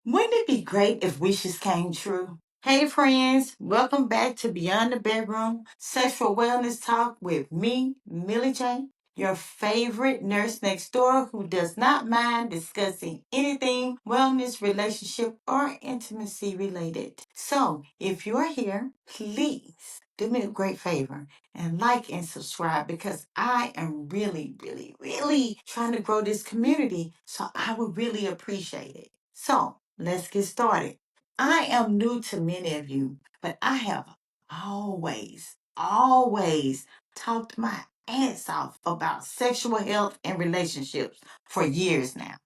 Wouldn't it be great if wishes came true? Hey, friends, welcome back to Beyond the Bedroom Sexual Wellness Talk with me, Millie J, your favorite nurse next door who does not mind discussing anything wellness, relationship, or intimacy related. So, if you're here, please do me a great favor and like and subscribe because I am really trying to grow this community. So, I would really appreciate it. So, let's get started. I am new to many of you, but I have always talked my ass off about sexual health and relationships for years now.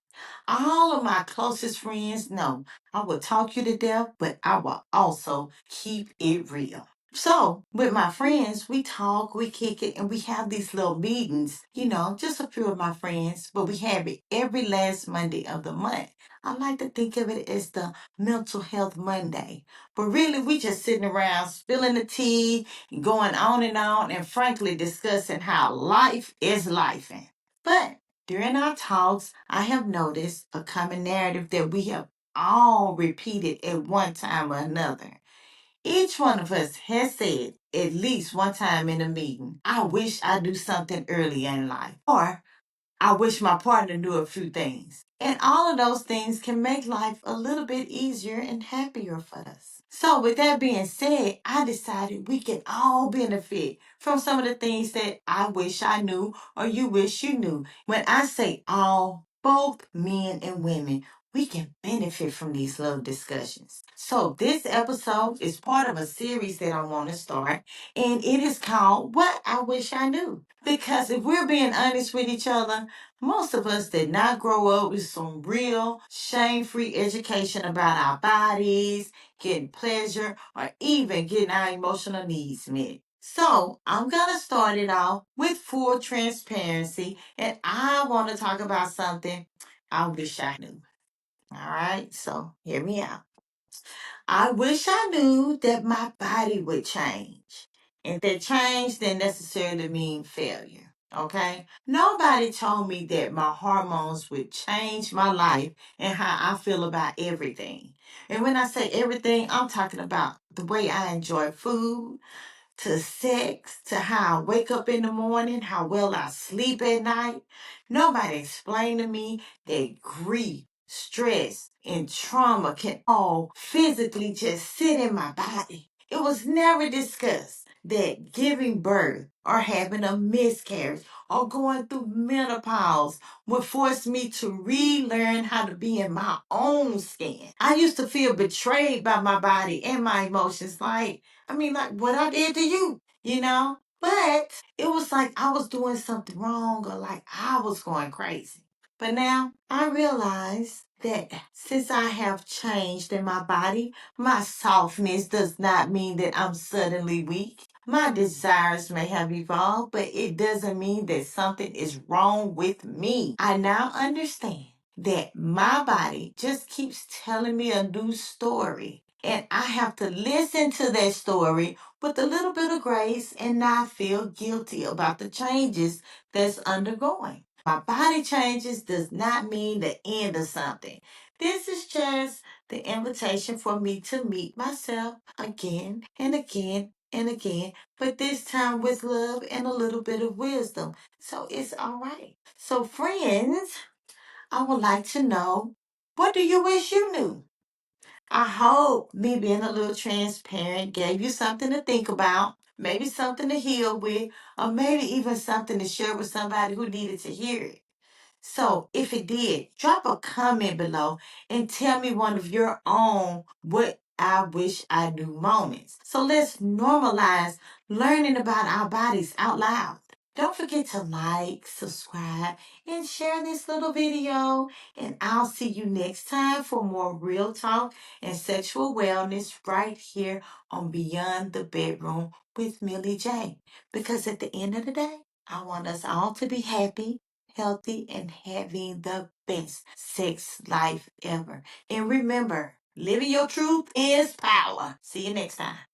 All of my closest friends know I will talk you to death, but I will also keep it real. So, with my friends, we talk, we kick it, and we have these little meetings, just a few of my friends, but we have it every last Monday of the month. I like to think of it as the Mental Health Monday. But really, we just sitting around spilling the tea, going on, and frankly discussing how life is lifing. But during our talks, I have noticed a common narrative that we have all repeated at one time or another. Each one of us has said at least one time in a meeting, I wish I knew something earlier in life. Or I wish my partner knew a few things. And all of those things can make life a little bit easier and happier for us. So, with that being said, I decided we can all benefit from some of the things that I wish I knew or you wish you knew. When I say all, both men and women, we can benefit from these little discussions. So, this episode is part of a series that I want to start, and it is called What I Wish I Knew. Because if we're being honest with each other, most of us did not grow up with some real shame free education about our bodies, getting pleasure, or even getting our emotional needs met. So, I'm going to start it off with full transparency, and I want to talk about something I wish I knew. All right, so hear me out. I wish I knew that my body would change. And that change didn't necessarily mean failure. Okay? Nobody told me that my hormones would change my life and how I feel about everything. And when I say everything, I'm talking about the way I enjoy food, to sex, to how I wake up in the morning, how well I sleep at night. Nobody explained to me that grief, stress, and trauma can all physically just sit in my body. It was never discussed that giving birth or having a miscarriage or going through menopause would force me to relearn how to be in my own skin. I used to feel betrayed by my body and my emotions. Like what I did to you, you know? But it was like I was doing something wrong or like I was going crazy. But now I realize that since I have changed in my body, my softness does not mean that I'm suddenly weak. My desires may have evolved, but it doesn't mean that something is wrong with me. I now understand that my body just keeps telling me a new story. And I have to listen to that story with a little bit of grace and not feel guilty about the changes that's undergoing. My body changes does not mean the end of something. This is just the invitation for me to meet myself again and again and again, but this time with love and a little bit of wisdom. So it's all right. So, friends, I would like to know, what do you wish you knew? I hope me being a little transparent gave you something to think about, maybe something to heal with, or maybe even something to share with somebody who needed to hear it. So, if it did, drop a comment below and tell me one of your own what I wish I knew moments. So, let's normalize learning about our bodies out loud. Don't forget to like, subscribe, and share this little video. And I'll see you next time for more real talk and sexual wellness right here on Beyond the Bedroom with Millie J. Because at the end of the day, I want us all to be happy, healthy, and having the best sex life ever. And remember, living your truth is power. See you next time.